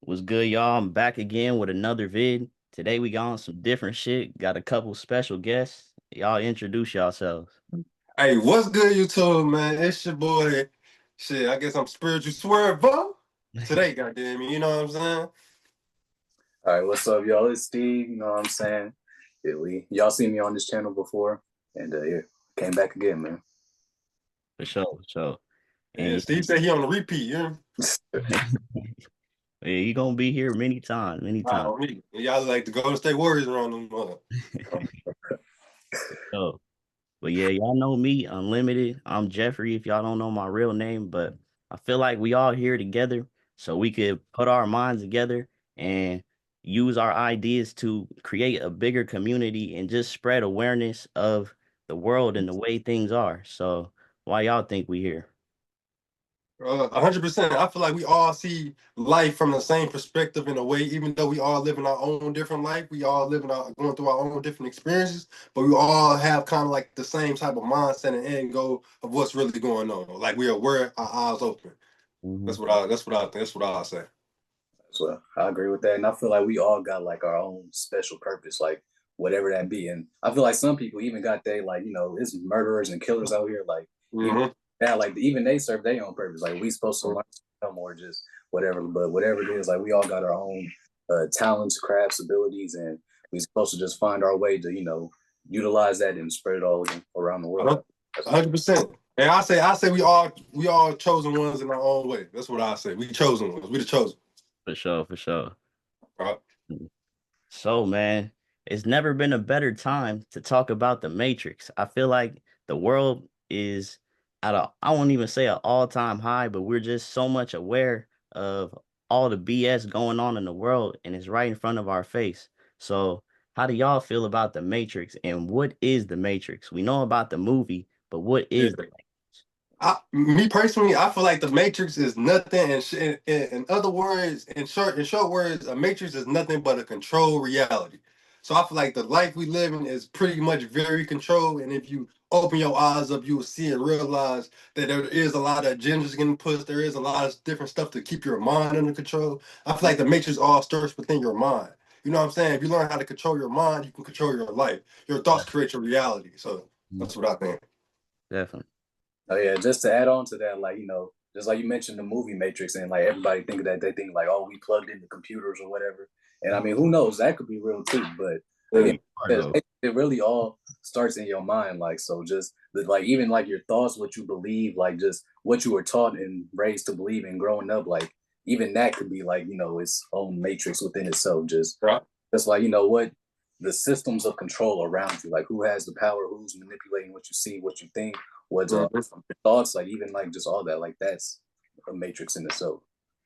What's good, y'all? I'm back again with another vid. Today we got on some different shit. Got a couple special guests. Y'all introduce yourselves. Hey, what's good, YouTube, man? It's your boy. Shit, I guess I'm spiritual swervo today, goddamn it. You know what I'm saying? All right, what's up, y'all? It's Steve. You know what I'm saying? Yeah, y'all seen me on this channel before, and yeah, came back again, man. For sure, for sure. And And Steve said he on the repeat. You know? yeah, you gonna be here many times, many times. Wow, me. Y'all like the Golden State Warriors around them mother. So, but yeah, y'all know me, Unlimited. I'm Jeffrey, if y'all don't know my real name, but I feel like we all here together so we could put our minds together and use our ideas to create a bigger community and just spread awareness of the world and the way things are. So why y'all think we here? 100%. I feel like we all see life from the same perspective in a way, even though we all live in our own different life. We all live in going through our own different experiences, but we all have kind of like the same type of mindset and end goal of what's really going on. Like we are aware, our eyes open. Mhm. That's what I say. So I agree with that, and I feel like we all got like our own special purpose, like whatever that be. And I feel like some people even got they like it's murderers and killers out here, like even Hmm. that, like even they serve their own purpose. Like we supposed to learn some or just whatever, but whatever it is, like we all got our own talents, crafts, abilities, and we supposed to just find our way to utilize that and spread it all around the world. That's what 100%. And I say we all chosen ones in our own way. That's what I say. We chosen ones. We the chosen. For sure, for sure. Right? So, man, it's never been a better time to talk about the Matrix. I feel like the world is at a, I won't even say an all-time high, but we're just so much aware of all the BS going on in the world, and it's right in front of our face. So, how do y'all feel about the Matrix, and what is the Matrix? We know about the movie, but what Yeah. is the Me personally, I feel like the Matrix is nothing. In other words, in short words, a Matrix is nothing but a controlled reality. So I feel like the life we live in is pretty much very controlled. And if you open your eyes up, you will see and realize that there is a lot of agendas getting pushed. There is a lot of different stuff to keep your mind under control. I feel like the Matrix all starts within your mind. You know what I'm saying? If you learn how to control your mind, you can control your life. Your thoughts create your reality. So Mhm. that's what I think. Definitely. Oh yeah, just to add on to that, like just like you mentioned the movie Matrix, and like everybody think that they think like, oh, we plugged into computers or whatever. And I mean, who knows? That could be real too. But again, Yeah. it really all starts in your mind. Like so, just like even like your thoughts, what you believe, like just what you were taught and raised to believe and growing up, like even that could be like its own matrix within itself. Right. Just like what the systems of control around you, like who has the power, who's manipulating what you see, what you think, what's Mhm. your thoughts, like even like just all that, like that's a matrix in itself.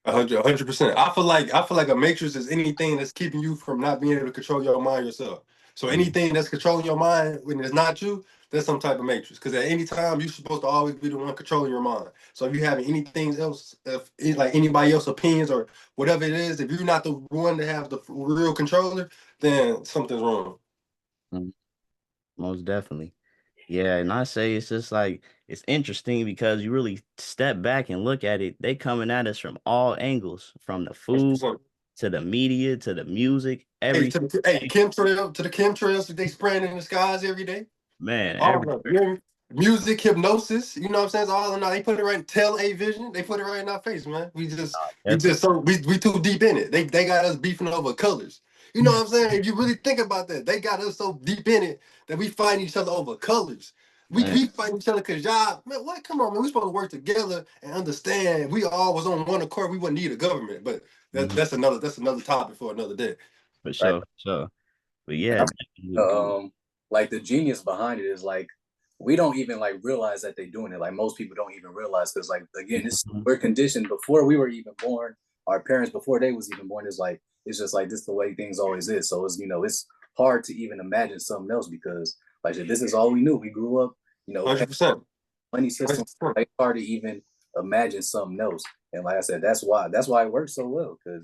100%. I feel like a matrix is anything that's keeping you from not being able to control your mind yourself. So Mhm. anything that's controlling your mind when it's not you, that's some type of matrix. Because at any time you're supposed to always be the one controlling your mind. So if you have anything else, if like anybody else's opinions or whatever it is, if you're not the one to have the real controller, then something's wrong. Mhm. Most definitely. Yeah, and I say it's just like it's interesting because you really step back and look at it. They coming at us from all angles, from the food 100%. to the media to the music, Hey, everything. chemtrail to the chemtrails that they spraying in the skies every day. Man, All of everywhere. them. Music, hypnosis, you know what I'm saying? It's all in our, they put it right in television. They put it right in our face, man. We Definitely. just so we too deep in it. They got us beefing over colors. You know what I'm saying? If you really think about that, they got us so deep in it that we fight each other over colors. Man, We fight each other because y'all, man, what? Come on, man. We supposed to work together and understand. If we all was on one accord, we wouldn't need a government. But mhm, that's another topic for another day. for Right. sure, for sure. But And yeah, I definitely. like the genius behind it is like we don't even like realize that they're doing it. Like most people don't even realize because like again, it's Mhm. we're conditioned before we were even born. Our parents before they was even born is like it's just like this the way things always is. So it's it's hard to even imagine something else because like this is all we knew. We grew up, 100%. money system. 100%. Like, it's hard to even imagine something else. And like I said, that's why it works so well because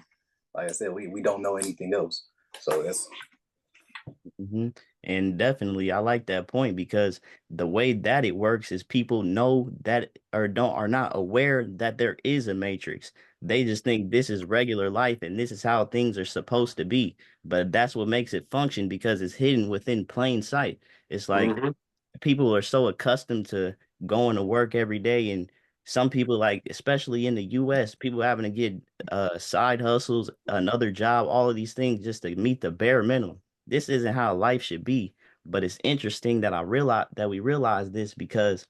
like I said, we don't know anything else. So that's hmm And definitely, I like that point because the way that it works is people know that or don't are not aware that there is a matrix. they just think this is regular life and this is how things are supposed to be. But that's what makes it function because it's hidden within plain sight. It's like Hmm. people are so accustomed to going to work every day, and some people, like especially in the US, people having to get side hustles, another job, all of these things just to meet the bare minimum. This isn't how life should be. But it's interesting that we realize this because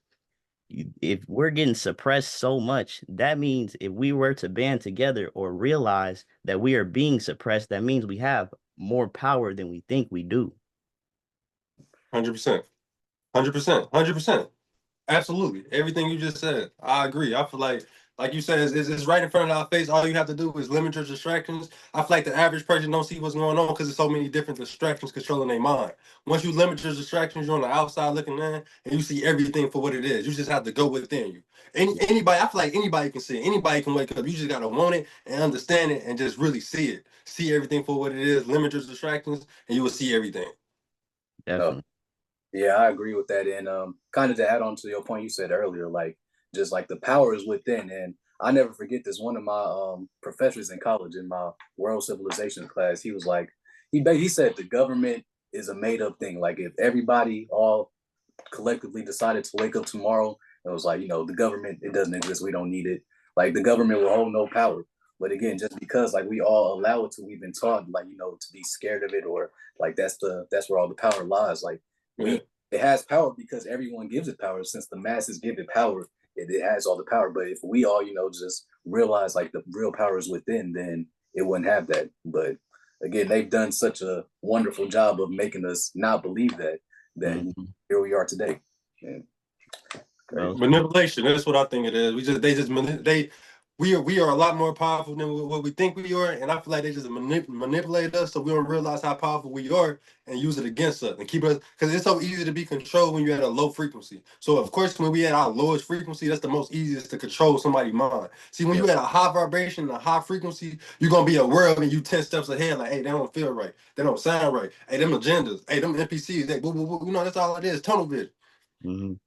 if we're getting suppressed so much, that means if we were to band together or realize that we are being suppressed, that means we have more power than we think we do. 100%. 100%. 100%. Absolutely. Everything you just said, I agree. I feel like you said, it's right in front of our face. All you have to do is limit your distractions. I feel like the average person don't see what's going on because there's so many different distractions controlling their mind. Once you limit your distractions, you're on the outside looking in, and you see everything for what it is. You just have to go within you. Anybody, I feel like anybody can see it. Anybody can wake up. You just gotta want it and understand it and just really see it. See everything for what it is. Limit your distractions, and you will see everything. No, Definitely. yeah, I agree with that. And kind of to add on to your point you said earlier, like just like the power is within. And I never forget this. One of my professors in college in my world civilization class, he was like, he said the government is a made up thing. Like if everybody all collectively decided to wake up tomorrow and was like, the government, it doesn't exist. We don't need it. Like the government will hold no power. But again, just because like we all allow it to, we've been taught like, to be scared of it, or like that's where all the power lies. Like Yeah, we it has power because everyone gives it power. Since the masses give it power, it has all the power. But if we all, just realize like the real power is within, then it wouldn't have that. But again, they've done such a wonderful job of making us not believe that Mhm. here we are today. Yeah, Well, crazy. manipulation. That's what I think it is. They we are a lot more powerful than what we think we are, and I feel like they just manipulate us so we don't realize how powerful we are and use it against us and keep us because it's so easy to be controlled when you're at a low frequency. So of course, when we at our lowest frequency, that's the most easiest to control somebody's mind. See, when Yeah, you at a high vibration, a high frequency, you're gonna be aware of it and you 10 steps ahead. Like, hey, they don't feel right, they don't sound right. Hey, them agendas, hey, them NPCs, they, that's all it is. Tunnel vision. mhm.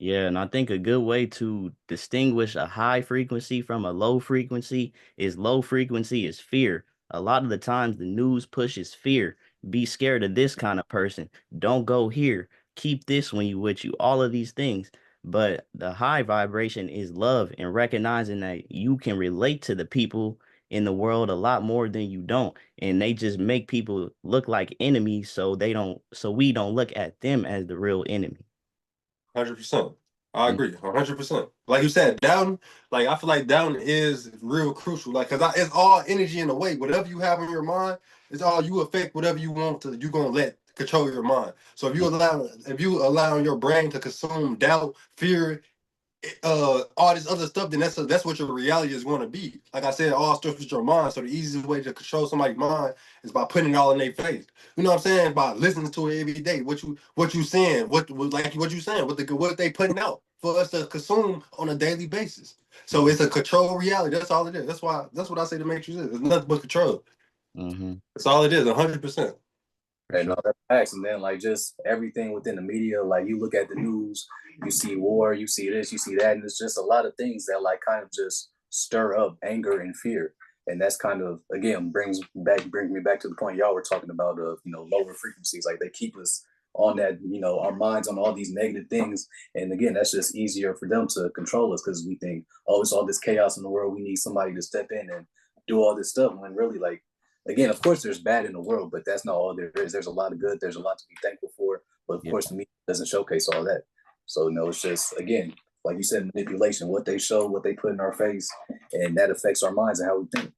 Yeah, and I think a good way to distinguish a high frequency from a low frequency is low frequency is fear. A lot of the times the news pushes fear. Be scared of this kind of person. Don't go here. Keep this when you with you. All of these things. But the high vibration is love and recognizing that you can relate to the people in the world a lot more than you don't. And they just make people look like enemies so we don't look at them as the real enemy. 100%. I agree. 100%. Like you said, down, like I feel like down is real crucial. Like, cause it's all energy in a way. Whatever you have in your mind, it's all you affect. Whatever you want to, you gonna let control your mind. So if you allow your brain to consume doubt, fear, all this other stuff, then that's what your reality is going to be. Like I said, it all starts with your mind. So the easiest way to control somebody's mind is by putting it all in their face. You know what I'm saying? By listening to it every day. What you saying? Like what you saying? What they putting out for us to consume on a daily basis. So it's a control reality. That's all it is. That's what I say the Matrix is. It's nothing but control. Mm-hmm. That's all it is. 100%. For and sure. all that facts. And then like just everything within the media, like you look at the news, you see war, you see this, you see that, and it's just a lot of things that like kind of just stir up anger and fear. And that's kind of again brings me back to the point y'all were talking about of lower frequencies. Like they keep us on that, our minds on all these negative things. And again, that's just easier for them to control us because we think, oh, it's all this chaos in the world. We need somebody to step in and do all this stuff. When really, like, again, of course, there's bad in the world, but that's not all there is. There's a lot of good. There's a lot to be thankful for. But of Yeah, course, the media doesn't showcase all that. So, it's just, again, like you said, manipulation, what they show, what they put in our face, and that affects our minds and how we think.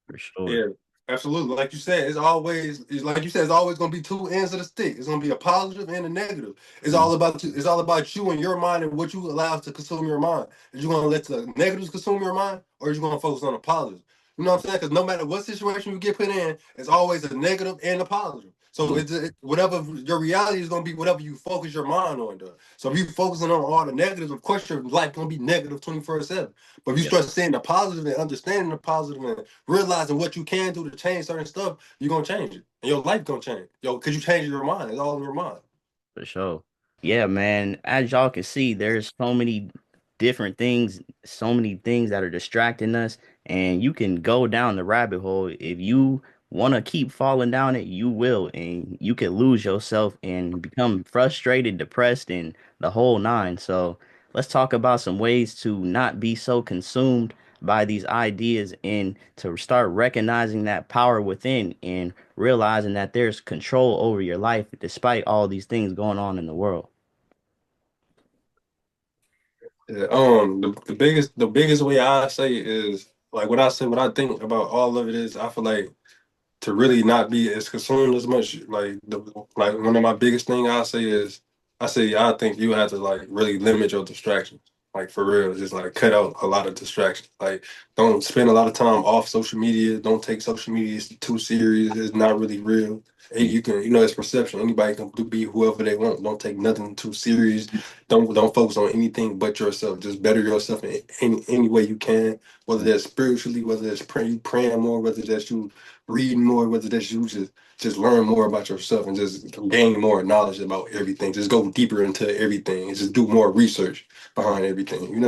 for sure. Yeah, absolutely. Like you said, like you said, it's always gonna be two ends of the stick. It's gonna be a positive and a negative. It's Mm, all about you. It's all about you and your mind and what you allow to consume your mind. Is you gonna let the negatives consume your mind, or is you gonna focus on the positive? You know what I'm saying? Because no matter what situation you get put in, it's always a negative and a positive. So mm, whatever your reality is gonna be, whatever you focus your mind on. Though. So if you focusing on all the negatives, of course your life gonna be negative 24/7. But if you yeah, start seeing the positive and understanding the positive and realizing what you can do to change certain stuff, you're gonna change it. And your life gonna change. Because you change your mind. It's all in your mind. for sure. Yeah, man. As y'all can see, there's so many different things, so many things that are distracting us. and you can go down the rabbit hole. If you want to keep falling down it, you will, and you can lose yourself and become frustrated, depressed, and the whole nine. So let's talk about some ways to not be so consumed by these ideas and to start recognizing that power within and realizing that there's control over your life despite all these things going on in the world. Yeah, the biggest way I say is like what I say, what I think about all of it is I feel like to really not be as consumed as much. Like one of my biggest thing I say is I think you have to like really limit your distractions. Like for real, just like cut out a lot of distractions. Like don't spend a lot of time off social media. Don't take social media too serious. It's not really real. Hey, you can, it's perception. Anybody can be whoever they want. Don't take nothing too serious. Don't focus on anything but yourself. Just better yourself in any way you can. Whether that's spiritually, whether that's praying more, whether that's you reading more, whether that's you just learn more about yourself and just gain more knowledge about everything. Just go deeper into everything and just do more research behind everything.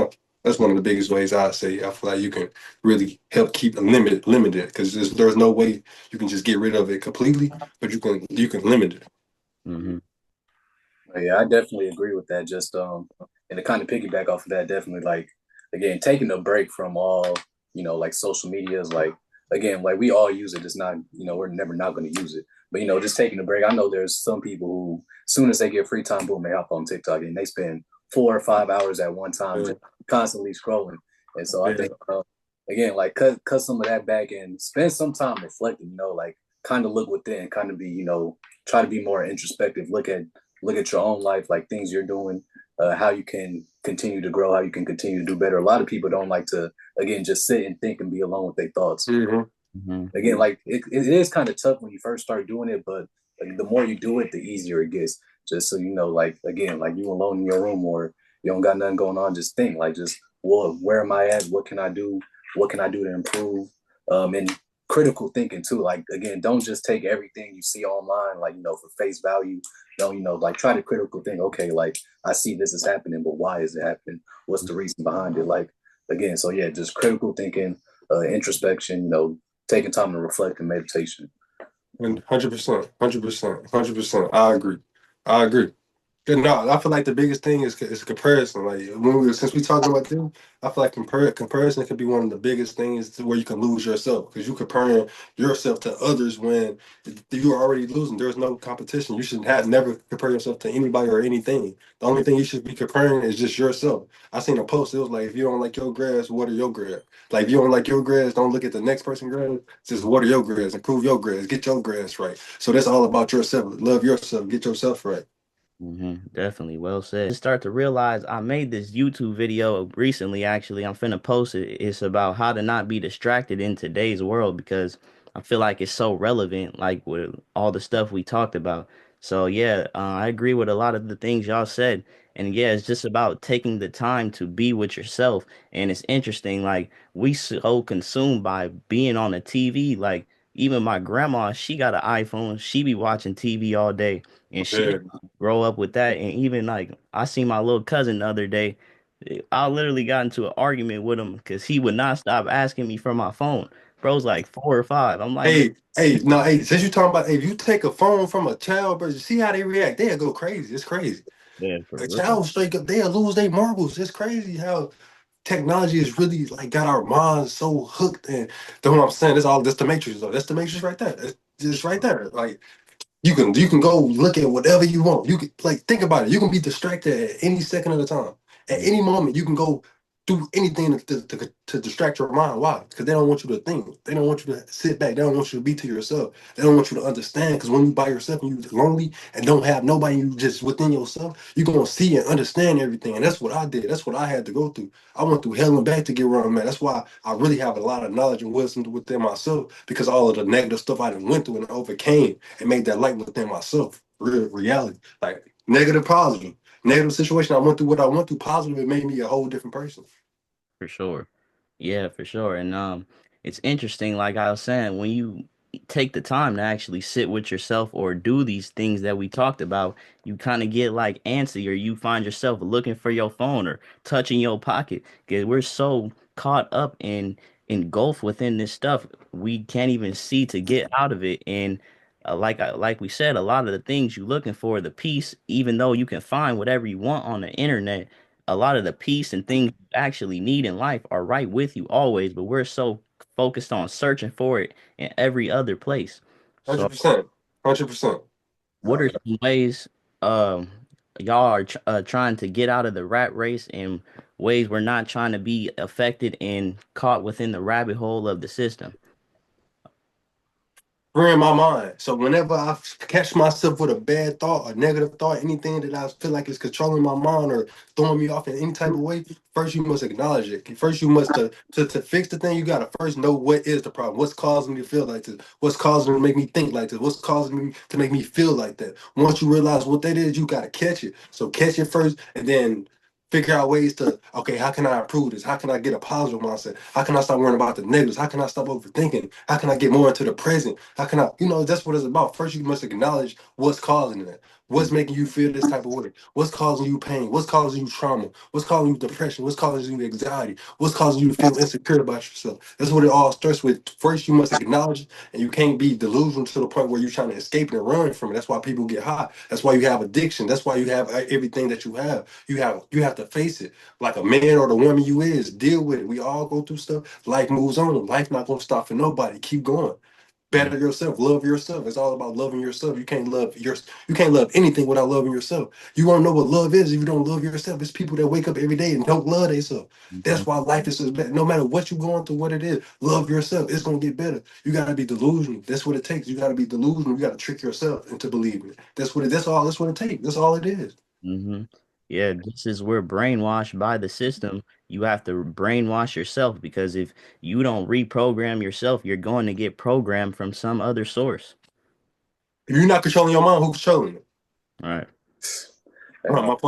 That's one of the biggest ways I say I feel like you can really help keep it limited because there's no way you can just get rid of it completely, but you can limit it. Hmm. Yeah, I definitely agree with that. Just and to kind of piggyback off of that, definitely like again taking a break from all like social media is like again like we all use it. It's not we're never not going to use it, but just taking a break. I know there's some people who as soon as they get free time, boom, they hop on TikTok and they spend 4 or 5 hours at one time Yeah, just constantly scrolling. And so I yeah. think again like cut some of that back and spend some time reflecting. Like kind of look within, kind of be try to be more introspective. Look at your own life, like things you're doing, how you can continue to grow, how you can continue to do better. A lot of people don't like to, again, just sit and think and be alone with their thoughts. Hmm. Hmm. Again, like it is kind of tough when you first start doing it, but like, the more you do it, the easier it gets. Just so you know, like again, like you alone in your room or you don't got nothing going on, just think like just well, where am I at? What can I do? What can I do to improve? And critical thinking too. Like again, don't just take everything you see online, like for face value. Don't like try to critical think. Okay, like I see this is happening, but why is it happening? What's the reason behind it? Like again, so yeah, just critical thinking, introspection. Taking time to reflect and meditation. And 100%, 100%, 100%. I agree. I agree. Good. No, I feel like the biggest thing is comparison. Like since we talking about them, I feel like comparison could be one of the biggest things to where you can lose yourself because you comparing yourself to others when you're already losing. There's no competition. You should have never compare yourself to anybody or anything. The only thing you should be comparing is just yourself. I seen a post. It was like, if you don't like your grass, what are your grass? Like if you don't like your grass, don't look at the next person's grass. Just what are your grass? Improve your grass. Get your grass right. So that's all about yourself. Love yourself. Get yourself right. Definitely. Well said. Just start to realize I made this YouTube video recently, actually. I'm finna post it. It's about how to not be distracted in today's world because I feel like it's so relevant, like with all the stuff we talked about. So, yeah, I agree with a lot of the things y'all said. And yeah, it's just about taking the time to be with yourself. And it's interesting, like, we so consumed by being on the TV. Like, even my grandma, she got an iPhone. She be watching TV all day and she Yeah. grow up with that. And even like I seen my little cousin the other day. I literally got into an argument with him because he would not stop asking me for my phone. Bro's like 4 or 5. I'm like, bro, Hey, no, hey, since you talking about, hey, if you take a phone from a child, bro, you see how they react, they'll go crazy. It's crazy. yeah, for A real. child straight up, they'll lose their marbles. It's crazy how technology has really like got our minds so hooked. And that's what I'm saying. That's all. That's the matrix, though. That's the matrix right there. It's just right there. Like you can go look at whatever you want. You can like think about it. You can be distracted at any second of the time. At any moment, you can go do anything to distract your mind. Why? Because they don't want you to think. They don't want you to sit back. They don't want you to be to yourself. They don't want you to understand. Because when you by yourself and you lonely and don't have nobody, you just within yourself, you're gonna see and understand everything. And that's what I did. That's what I had to go through. I went through hell and back to get where I'm at. That's why I really have a lot of knowledge and wisdom within myself because all of the negative stuff I done went through and overcame and made that light within myself. Real reality. Like negative, positive. Negative situation I went through what I went through, positive, it made me a whole different person. For sure. Yeah, for sure. And it's interesting, like I was saying, when you take the time to actually sit with yourself or do these things that we talked about, you kind of get like antsy or you find yourself looking for your phone or touching your pocket because we're so caught up in engulfed within this stuff we can't even see to get out of it. And like we said, a lot of the things you're looking for, the peace, even though you can find whatever you want on the internet, a lot of the peace and things you actually need in life are right with you always, but we're so focused on searching for it in every other place. So 100%. 100%. what are some ways um y'all are trying to get out of the rat race, and ways we're not trying to be affected and caught within the rabbit hole of the system? Free my mind. So whenever I catch myself with a bad thought, a negative thought, anything that I feel like is controlling my mind or throwing me off in any type of way, first you must acknowledge it. First you must to fix the thing. You gotta first know what is the problem. What's causing me to feel like this? What's causing me to make me think like this? What's causing me to make me feel like that? Once you realize what that is, you gotta catch it. So catch it first, and then figure out ways to, okay, how can I improve this? How can I get a positive mindset? How can I stop worrying about the negatives? How can I stop overthinking? How can I get more into the present? How can I, that's what it's about. First, you must acknowledge what's causing it. What's making you feel this type of way? What's causing you pain? What's causing you trauma? What's causing you depression? What's causing you anxiety? What's causing you to feel insecure about yourself? That's what it all starts with. First, you must acknowledge it, and you can't be delusional to the point where you're trying to escape it and run from it. That's why people get high. That's why you have addiction. That's why you have everything that you have. You have to face it like a man or the woman you is. Deal with it. We all go through stuff. Life moves on. Life not gonna stop for nobody. Keep going. Mm, Better yourself. Love yourself. It's all about loving yourself. You can't love anything without loving yourself. You won't know what love is if you don't love yourself. It's people that wake up every day and don't love themselves. mhm, That's why life is so bad. No matter what you're going through, what it is, love yourself. It's gonna get better. You gotta be delusional. That's what it takes. You gotta be delusional. You gotta trick yourself into believing it. That's what it takes. That's all it is. mhm. Yeah, this is we're brainwashed by the system. You have to brainwash yourself, because if you don't reprogram yourself, you're going to get programmed from some other source. If you're not controlling your mind, who's controlling it? All right. Hey, My point